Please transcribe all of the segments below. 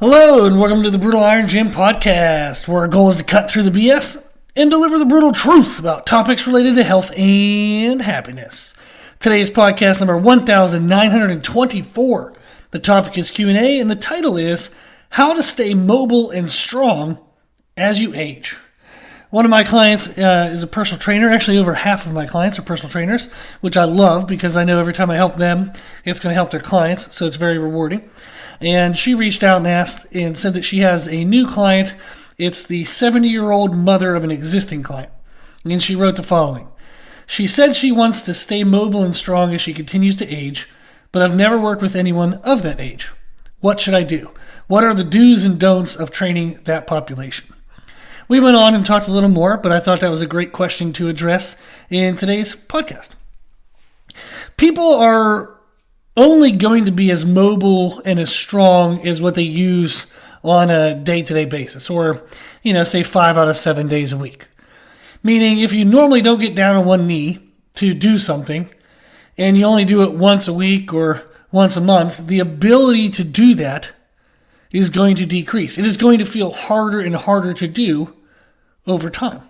Hello, and welcome to the Brutal Iron Gym podcast, where our goal is to cut through the BS and deliver the brutal truth about topics related to health and happiness. Today's podcast number 1924. The topic is Q&A, and the title is How to Stay Mobile and Strong as You Age. One of my clients is a personal trainer. Actually, over half of my clients are personal trainers, which I love because I know every time I help them, it's going to help their clients, so it's very rewarding. And she reached out and asked and said that she has a new client. It's the 70-year-old mother of an existing client. And she wrote the following. She said she wants to stay mobile and strong as she continues to age, but I've never worked with anyone of that age. What should I do? What are the do's and don'ts of training that population? We went on and talked a little more, but I thought that was a great question to address in today's podcast. People are only going to be as mobile and as strong as what they use on a day-to-day basis, or, say 5 out of 7 days a week. Meaning, if you normally don't get down on one knee to do something, and you only do it once a week or once a month, the ability to do that is going to decrease. It is going to feel harder and harder to do over time.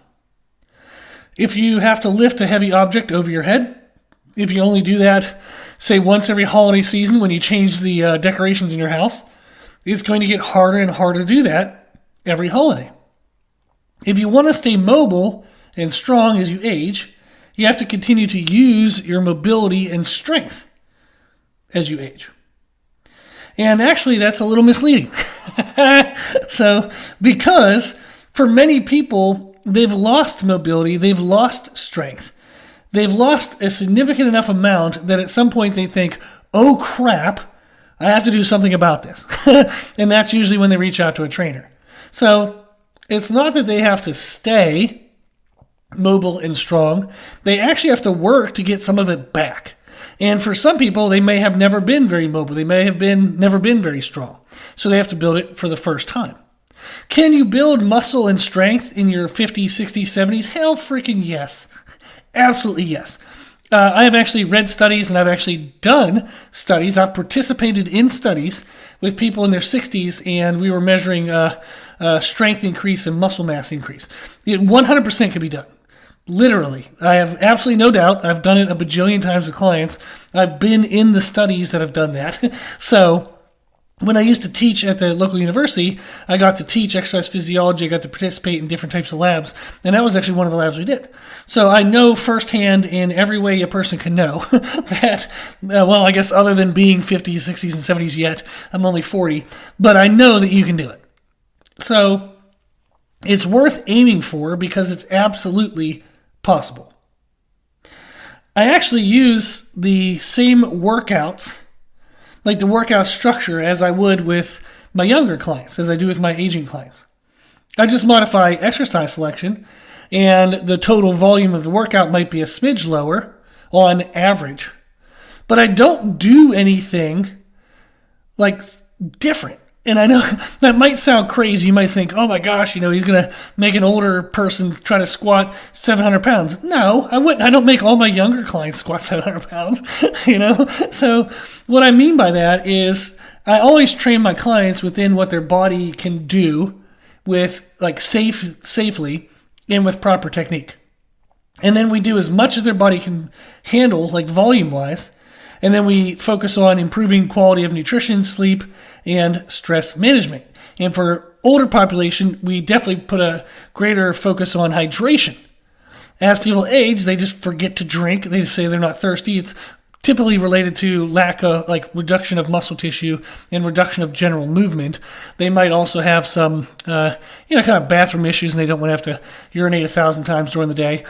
If you have to lift a heavy object over your head, if you only do that, say, once every holiday season when you change the decorations in your house, it's going to get harder and harder to do that every holiday. If you want to stay mobile and strong as you age, you have to continue to use your mobility and strength as you age. And actually, that's a little misleading. Because for many people, they've lost mobility, they've lost strength. They've lost a significant enough amount that at some point they think, oh crap, I have to do something about this. And that's usually when they reach out to a trainer. So it's not that they have to stay mobile and strong. They actually have to work to get some of it back. And for some people, they may have never been very mobile. They may have never been very strong. So they have to build it for the first time. Can you build muscle and strength in your 50s, 60s, 70s? Hell freaking yes. Absolutely yes. I have actually read studies and I've actually done studies. I've participated in studies with people in their 60s, and we were measuring strength increase and muscle mass increase. It 100% can be done. Literally. I have absolutely no doubt. I've done it a bajillion times with clients. I've been in the studies that have done that. So when I used to teach at the local university, I got to teach exercise physiology. I got to participate in different types of labs, and that was actually one of the labs we did. So I know firsthand in every way a person can know that, I guess other than being 50s, 60s, and 70s yet, I'm only 40, but I know that you can do it. So it's worth aiming for because it's absolutely possible. I actually use the same workouts, like the workout structure, as I would with my younger clients, as I do with my aging clients. I just modify exercise selection, and the total volume of the workout might be a smidge lower on average. But I don't do anything like different. And I know that might sound crazy. You might think, oh my gosh, he's going to make an older person try to squat 700 pounds. No, I wouldn't. I don't make all my younger clients squat 700 pounds, So what I mean by that is I always train my clients within what their body can do with safely and with proper technique. And then we do as much as their body can handle, like volume-wise. And then we focus on improving quality of nutrition, sleep, and stress management. And for older population, we definitely put a greater focus on hydration. As people age, they just forget to drink. They say they're not thirsty. It's typically related to lack of reduction of muscle tissue and reduction of general movement. They might also have some, kind of bathroom issues, and they don't want to have to urinate 1,000 times during the day,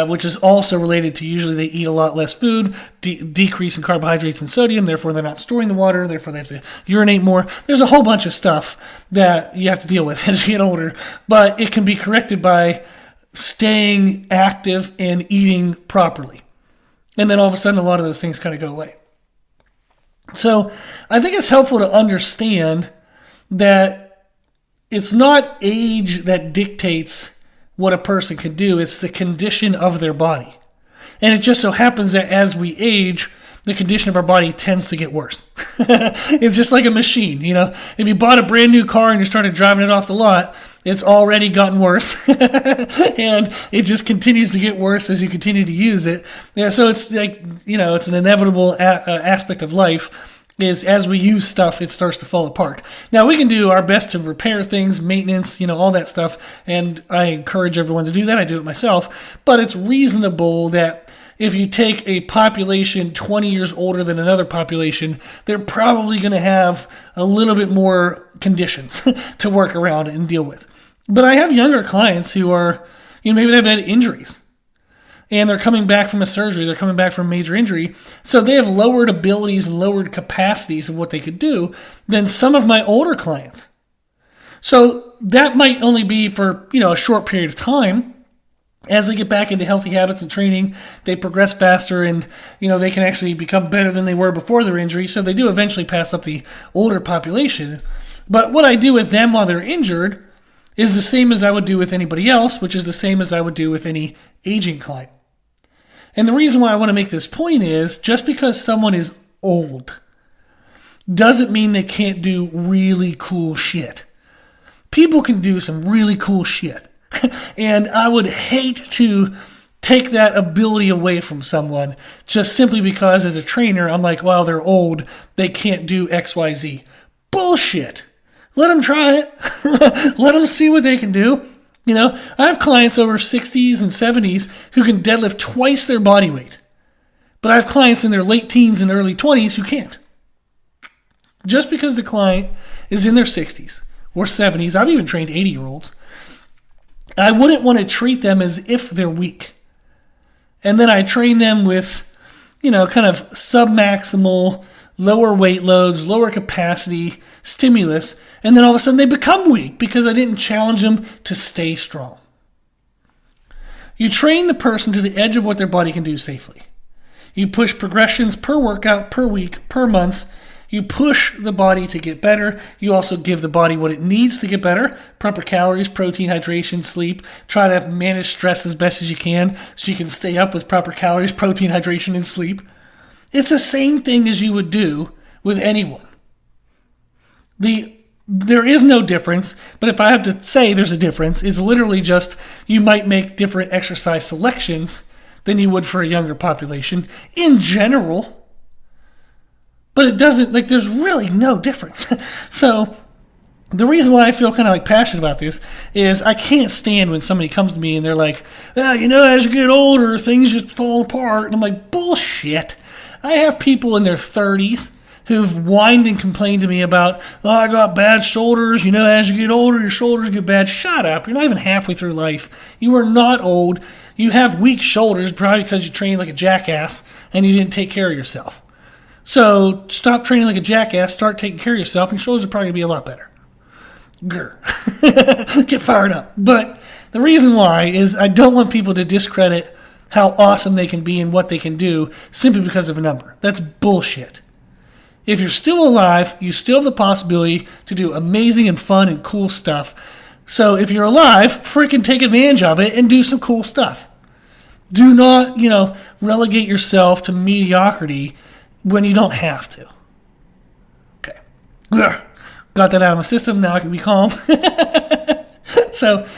which is also related to usually they eat a lot less food, decrease in carbohydrates and sodium, therefore they're not storing the water, therefore they have to urinate more. There's a whole bunch of stuff that you have to deal with as you get older, but it can be corrected by staying active and eating properly. And then all of a sudden, a lot of those things kind of go away. So I think it's helpful to understand that it's not age that dictates what a person can do. It's the condition of their body. And it just so happens that as we age, the condition of our body tends to get worse. It's just like a machine, If you bought a brand new car and you started driving it off the lot, it's already gotten worse, and it just continues to get worse as you continue to use it. Yeah, so it's like, it's an inevitable aspect of life. Is as we use stuff, it starts to fall apart. Now, we can do our best to repair things, maintenance, all that stuff, and I encourage everyone to do that. I do it myself, but it's reasonable that if you take a population 20 years older than another population, they're probably going to have a little bit more conditions to work around and deal with. But I have younger clients who are, maybe they've had injuries, and they're coming back from a surgery, they're coming back from a major injury, so they have lowered abilities and lowered capacities of what they could do than some of my older clients. So that might only be for, a short period of time. As they get back into healthy habits and training, they progress faster, and, they can actually become better than they were before their injury, so they do eventually pass up the older population. But what I do with them while they're injured is the same as I would do with anybody else, which is the same as I would do with any aging client. And the reason why I want to make this point is just because someone is old doesn't mean they can't do really cool shit. People can do some really cool shit. And I would hate to take that ability away from someone just simply because as a trainer, I'm like, well, they're old, they can't do XYZ. Bullshit. Let them try it. Let them see what they can do. I have clients over 60s and 70s who can deadlift twice their body weight. But I have clients in their late teens and early 20s who can't. Just because the client is in their 60s or 70s, I've even trained 80-year-olds, I wouldn't want to treat them as if they're weak. And then I train them with, kind of submaximal, lower weight loads, lower capacity, stimulus, and then all of a sudden they become weak because I didn't challenge them to stay strong. You train the person to the edge of what their body can do safely. You push progressions per workout, per week, per month. You push the body to get better. You also give the body what it needs to get better. Proper calories, protein, hydration, sleep. Try to manage stress as best as you can so you can stay up with proper calories, protein, hydration, and sleep. It's the same thing as you would do with anyone. There is no difference, but if I have to say there's a difference, it's literally just you might make different exercise selections than you would for a younger population in general. But it doesn't, there's really no difference. So the reason why I feel kind of passionate about this is I can't stand when somebody comes to me and they're like, as you get older, things just fall apart. And I'm like, bullshit. I have people in their 30s who've whined and complained to me about, I got bad shoulders. As you get older, your shoulders get bad. Shut up. You're not even halfway through life. You are not old. You have weak shoulders probably because you trained like a jackass and you didn't take care of yourself. So stop training like a jackass, start taking care of yourself, and your shoulders are probably going to be a lot better. Grr. Get fired up. But the reason why is I don't want people to discredit how awesome they can be and what they can do simply because of a number. That's bullshit. If you're still alive, you still have the possibility to do amazing and fun and cool stuff. So if you're alive, freaking take advantage of it and do some cool stuff. Do not, relegate yourself to mediocrity when you don't have to. Okay. Got that out of my system. Now I can be calm. So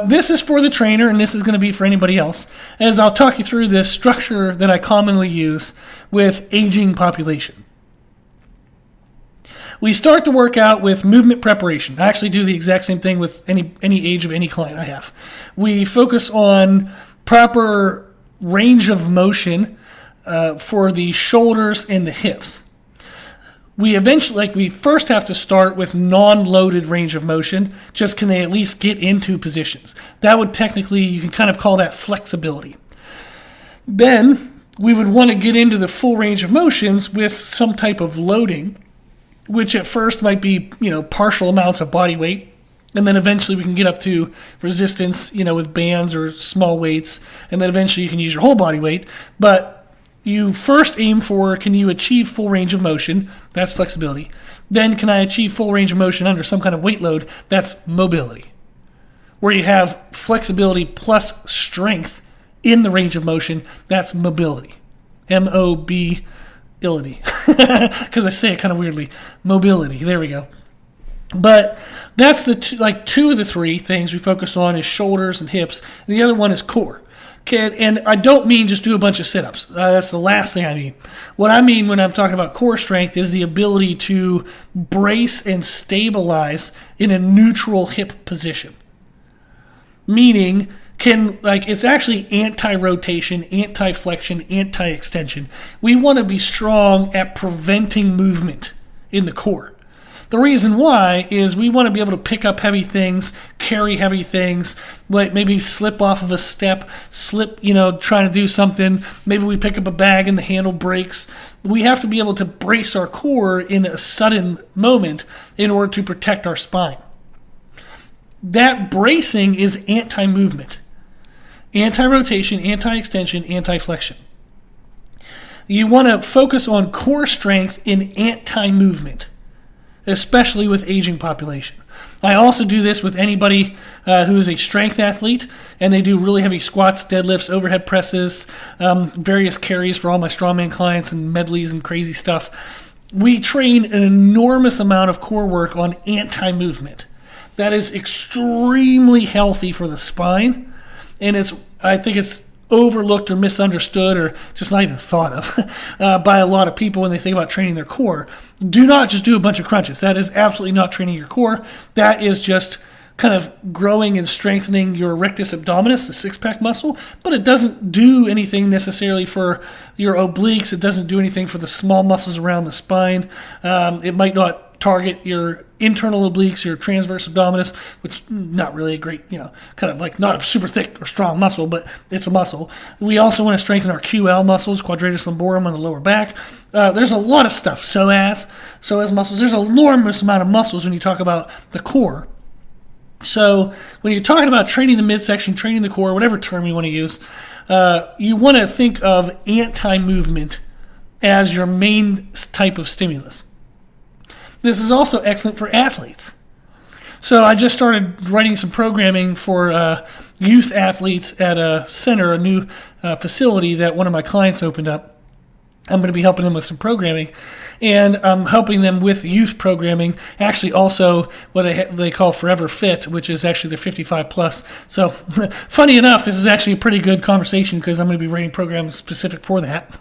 this is for the trainer, and this is going to be for anybody else, as I'll talk you through the structure that I commonly use with aging population. We start the workout with movement preparation. I actually do the exact same thing with any age of any client I have. We focus on proper range of motion for the shoulders and the hips. We first have to start with non-loaded range of motion. Just can they at least get into positions? That would technically, you can kind of call that flexibility. Then we would want to get into the full range of motions with some type of loading, which at first might be, partial amounts of body weight. And then eventually we can get up to resistance, with bands or small weights. And then eventually you can use your whole body weight. But you first aim for, can you achieve full range of motion? That's flexibility. Then can I achieve full range of motion under some kind of weight load? That's mobility. Where you have flexibility plus strength in the range of motion, that's mobility. M-O-B because I say it kind of weirdly. Mobility. There we go. But that's the two of the three things we focus on is shoulders and hips. And the other one is core. Okay, and I don't mean just do a bunch of sit-ups. That's the last thing I mean. What I mean when I'm talking about core strength is the ability to brace and stabilize in a neutral hip position. Meaning, it's actually anti-rotation, anti-flexion, anti-extension. We want to be strong at preventing movement in the core. The reason why is we want to be able to pick up heavy things, carry heavy things, like maybe slip off of a step, trying to do something. Maybe we pick up a bag and the handle breaks. We have to be able to brace our core in a sudden moment in order to protect our spine. That bracing is anti-movement, anti-rotation, anti-extension, anti-flexion. You want to focus on core strength in anti-movement, especially with aging population. I also do this with anybody who is a strength athlete, and they do really heavy squats, deadlifts, overhead presses, various carries for all my strongman clients and medleys and crazy stuff. We train an enormous amount of core work on anti-movement. That is extremely healthy for the spine, and I think it's overlooked or misunderstood or just not even thought of by a lot of people when they think about training their core. Do not just do a bunch of crunches. That is absolutely not training your core. That is just kind of growing and strengthening your rectus abdominis, the six-pack muscle, but it doesn't do anything necessarily for your obliques. It doesn't do anything for the small muscles around the spine. It might not target your internal obliques, your transverse abdominis, which not really a great, kind of like not a super thick or strong muscle, but it's a muscle. We also want to strengthen our QL muscles, quadratus lumborum on the lower back. There's a lot of stuff. Psoas muscles. There's an enormous amount of muscles when you talk about the core. So when you're talking about training the midsection, training the core, whatever term you want to use, you want to think of anti-movement as your main type of stimulus. This is also excellent for athletes. So I just started writing some programming for youth athletes at a center, a new facility that one of my clients opened up. I'm going to be helping them with some programming, and I'm helping them with youth programming, actually also what they call Forever Fit, which is actually the 55 plus. So funny enough, this is actually a pretty good conversation because I'm going to be writing programs specific for that,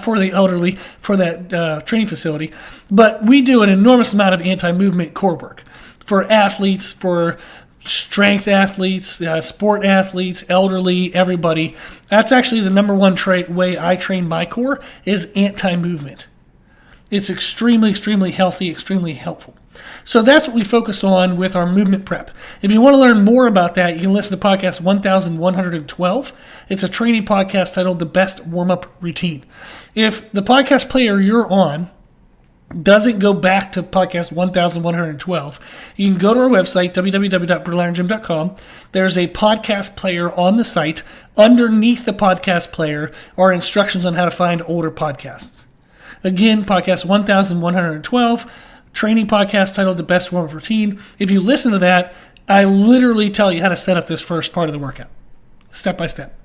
for the elderly, for that training facility. But we do an enormous amount of anti-movement core work for athletes, for strength athletes, sport athletes, elderly, everybody. That's actually the number one way I train my core is anti-movement. It's extremely, extremely healthy, extremely helpful. So that's what we focus on with our movement prep. If you want to learn more about that, you can listen to podcast 1112. It's a training podcast titled The Best Warm-Up Routine. If the podcast player you're on doesn't go back to podcast 1112, you can go to our website, www.brutalirongym.com. There's a podcast player on the site. Underneath the podcast player are instructions on how to find older podcasts. Again, podcast 1112, training podcast titled The Best Warm-Up Routine. If you listen to that, I literally tell you how to set up this first part of the workout, step by step.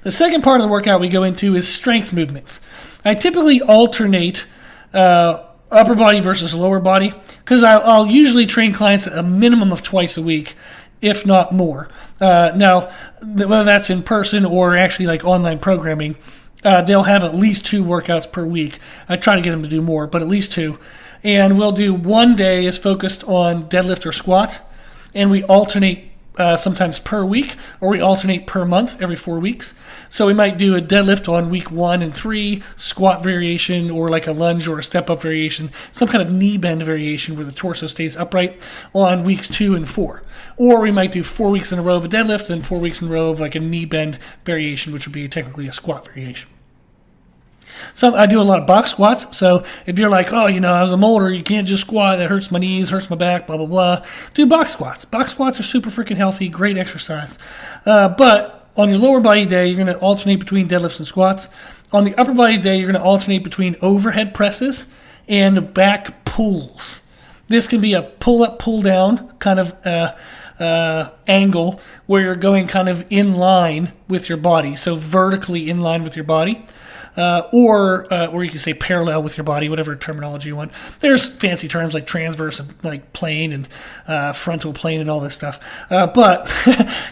The second part of the workout we go into is strength movements. I typically alternate upper body versus lower body because I'll usually train clients a minimum of twice a week, if not more. Now, whether that's in person or actually like online programming, they'll have at least 2 workouts per week. I try to get them to do more, but at least 2. And we'll do one day is focused on deadlift or squat, and we alternate sometimes per week, or we alternate per month every 4 weeks. So we might do a deadlift on week 1 and 3, squat variation, or like a lunge or a step-up variation, some kind of knee bend variation where the torso stays upright on weeks 2 and 4. Or we might do 4 weeks in a row of a deadlift and 4 weeks in a row of like a knee bend variation, which would be technically a squat variation. So I do a lot of box squats. So if you're like, as I'm older, you can't just squat. That hurts my knees, hurts my back, blah, blah, blah. Do box squats. Box squats are super freaking healthy, great exercise. But on your lower body day, you're going to alternate between deadlifts and squats. On the upper body day, you're going to alternate between overhead presses and back pulls. This can be a pull up, pull down kind of angle where you're going kind of in line with your body. So vertically in line with your body. or you can say parallel with your body, whatever terminology you want. There's fancy terms like transverse and like plane and frontal plane and all this stuff. But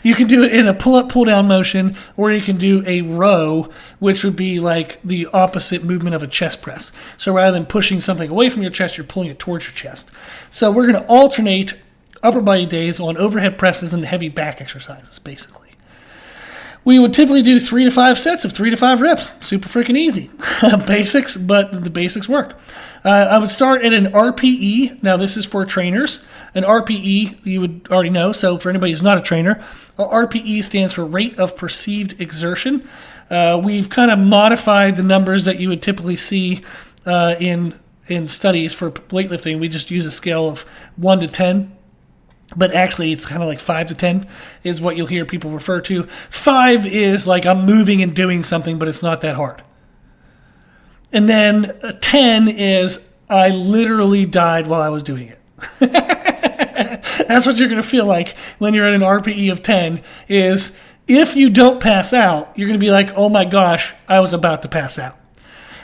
you can do it in a pull-up, pull-down motion, or you can do a row, which would be like the opposite movement of a chest press. So rather than pushing something away from your chest, you're pulling it towards your chest. So we're going to alternate upper body days on overhead presses and heavy back exercises, basically. We would typically do 3 to 5 sets of 3 to 5 reps. Super freaking easy. Basics, but the basics work. I would start at an RPE. Now, this is for trainers. An RPE, you would already know. So for anybody who's not a trainer, RPE stands for rate of perceived exertion. We've kind of modified the numbers that you would typically see in studies for weightlifting. We just use a scale of 1 to 10. But actually, it's kind of like 5 to 10 is what you'll hear people refer to. 5 is like I'm moving and doing something, but it's not that hard. And then 10 is I literally died while I was doing it. That's what you're going to feel like when you're at an RPE of 10 is if you don't pass out, you're going to be like, oh my gosh, I was about to pass out.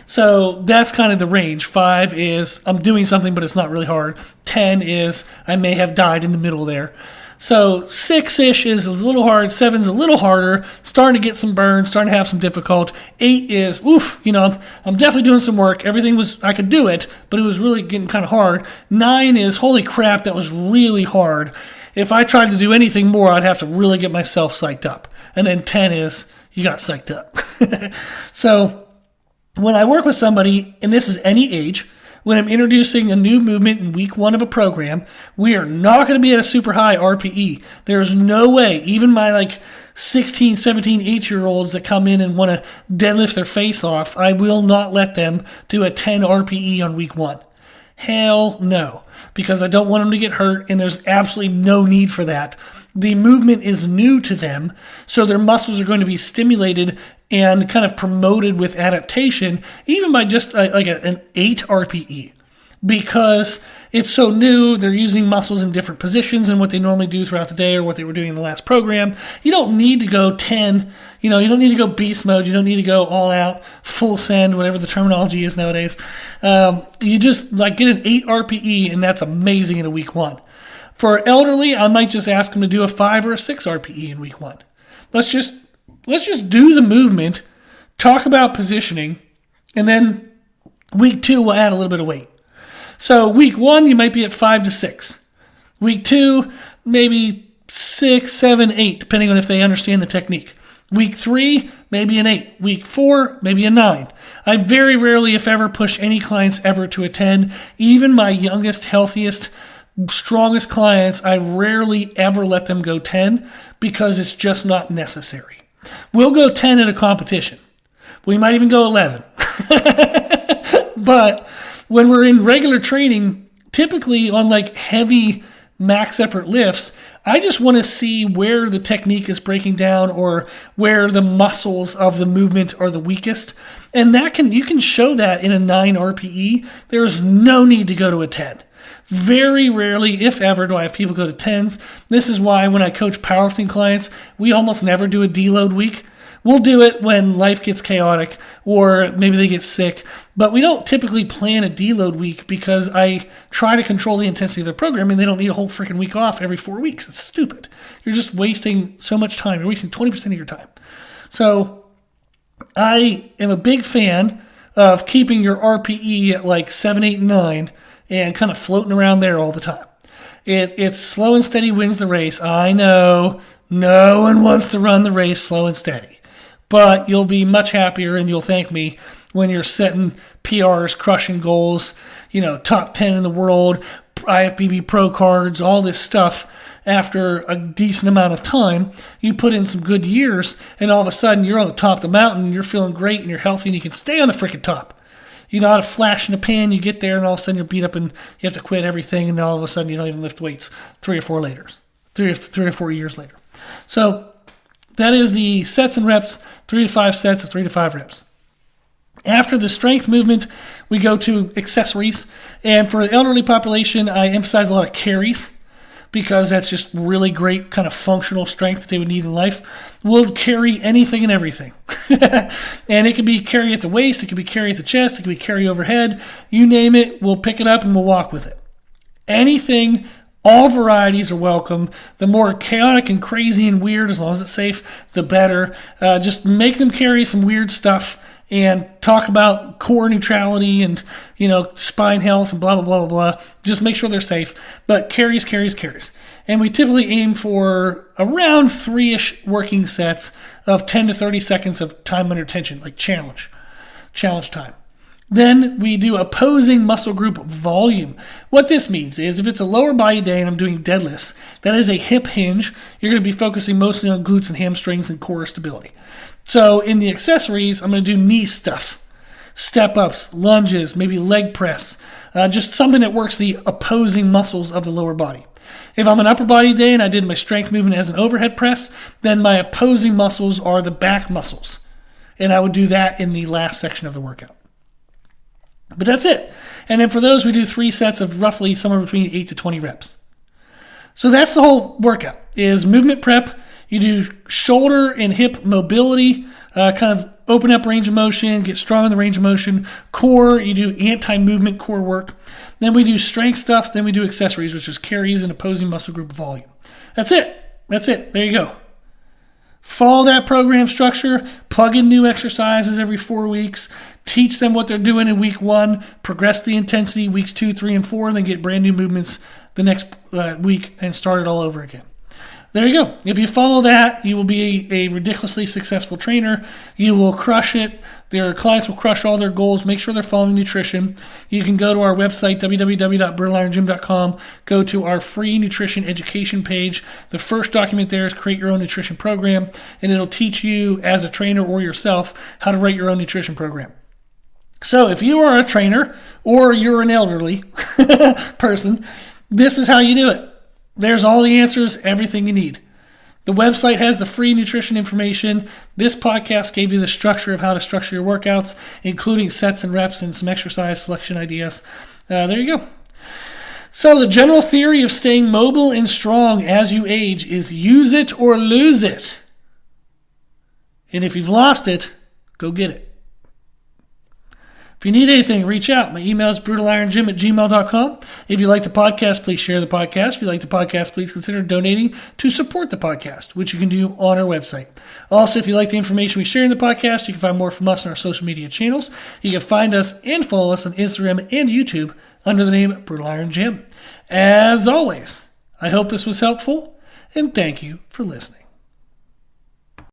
So that's kind of the range. 5 is I'm doing something, but it's not really hard. 10 is I may have died in the middle there. So 6-ish is a little hard. 7's a little harder. Starting to get some burn, starting to have some difficult. 8 is, I'm definitely doing some work. Everything I could do it, but it was really getting kind of hard. 9 is, holy crap, that was really hard. If I tried to do anything more, I'd have to really get myself psyched up. And then 10 is, you got psyched up. So when I work with somebody, and this is any age, when I'm introducing a new movement in week 1 of a program, we are not going to be at a super high RPE. There's no way, even my 16, 17, 8-year-olds that come in and want to deadlift their face off, I will not let them do a 10 RPE on week 1. Hell no, because I don't want them to get hurt, and there's absolutely no need for that. The movement is new to them, so their muscles are going to be stimulated and kind of promoted with adaptation, even by just an 8 RPE. Because it's so new, they're using muscles in different positions than what they normally do throughout the day or what they were doing in the last program. You don't need to go 10, you don't need to go beast mode, you don't need to go all out, full send, whatever the terminology is nowadays. You just get an 8 RPE, and that's amazing in a week 1. For elderly, I might just ask them to do a 5 or a 6 RPE in week 1. Let's just do the movement, talk about positioning, and then week 2 we'll add a little bit of weight. So week 1 you might be at 5 to 6. Week 2 maybe 6, 7, 8, depending on if they understand the technique. Week 3 maybe an 8. Week 4 maybe a 9. I very rarely, if ever, push any clients ever to a 10. Even my youngest, healthiest, strongest clients, I rarely ever let them go 10 because it's just not necessary. We'll go 10 at a competition. We might even go 11. But when we're in regular training, typically on heavy max effort lifts, I just want to see where the technique is breaking down or where the muscles of the movement are the weakest. And you can show that in a 9 RPE. There's no need to go to a 10. Very rarely, if ever, do I have people go to 10s. This is why when I coach powerlifting clients, we almost never do a deload week. We'll do it when life gets chaotic or maybe they get sick, but we don't typically plan a deload week because I try to control the intensity of their program, and they don't need a whole freaking week off every 4 weeks. It's stupid. You're just wasting so much time. You're wasting 20% of your time. So I am a big fan of keeping your RPE at 7, 8, and 9 and kind of floating around there all the time. It's slow and steady wins the race. I know no one wants to run the race slow and steady, but you'll be much happier and you'll thank me when you're setting PRs, crushing goals, top 10 in the world, IFBB pro cards, all this stuff. After a decent amount of time, you put in some good years, and all of a sudden you're on the top of the mountain, and you're feeling great, and you're healthy, and you can stay on the freaking top. You know how to flash in the pan, you get there, and all of a sudden you're beat up, and you have to quit everything, and all of a sudden you don't even lift weights 3 or 4 years later. So that is the sets and reps, 3 to 5 sets of 3 to 5 reps. After the strength movement, we go to accessories, and for the elderly population, I emphasize a lot of carries. because that's just really great kind of functional strength that they would need in life, will carry anything and everything. And it can be carry at the waist, it can be carry at the chest, it can be carry overhead. You name it, we'll pick it up and we'll walk with it. Anything, all varieties are welcome. The more chaotic and crazy and weird, as long as it's safe, the better. Just make them carry some weird stuff and talk about core neutrality and, spine health and blah, blah, blah, blah, blah. Just make sure they're safe. But carries. And we typically aim for around 3-ish working sets of 10 to 30 seconds of time under tension, like challenge time. Then we do opposing muscle group volume. What this means is if it's a lower body day and I'm doing deadlifts, that is a hip hinge. You're going to be focusing mostly on glutes and hamstrings and core stability. So in the accessories, I'm going to do knee stuff, step ups, lunges, maybe leg press, just something that works the opposing muscles of the lower body. If I'm an upper body day and I did my strength movement as an overhead press, then my opposing muscles are the back muscles. And I would do that in the last section of the workout. But that's it. And then for those, we do 3 sets of roughly somewhere between 8 to 20 reps. So that's the whole workout, is movement prep. You do shoulder and hip mobility, kind of open up range of motion, get strong in the range of motion. Core, you do anti-movement core work. Then we do strength stuff. Then we do accessories, which is carries and opposing muscle group volume. That's it. There you go. Follow that program structure, plug in new exercises every 4 weeks, teach them what they're doing in week 1, progress the intensity weeks 2, 3, and 4, and then get brand new movements the next week and start it all over again. There you go. If you follow that, you will be a ridiculously successful trainer. You will crush it. Their clients will crush all their goals. Make sure they're following nutrition. You can go to our website, www.brutalirongym.com. Go to our free nutrition education page. The first document there is create your own nutrition program, and it'll teach you as a trainer or yourself how to write your own nutrition program. So if you are a trainer or you're an elderly person, this is how you do it. There's all the answers, everything you need. The website has the free nutrition information. This podcast gave you the structure of how to structure your workouts, including sets and reps and some exercise selection ideas. There you go. So the general theory of staying mobile and strong as you age is use it or lose it. And if you've lost it, go get it. If you need anything, reach out. My email is brutalirongym@gmail.com. If you like the podcast, please share the podcast. If you like the podcast, please consider donating to support the podcast, which you can do on our website. Also, if you like the information we share in the podcast, you can find more from us on our social media channels. You can find us and follow us on Instagram and YouTube under the name Brutal Iron Gym. As always, I hope this was helpful, and thank you for listening.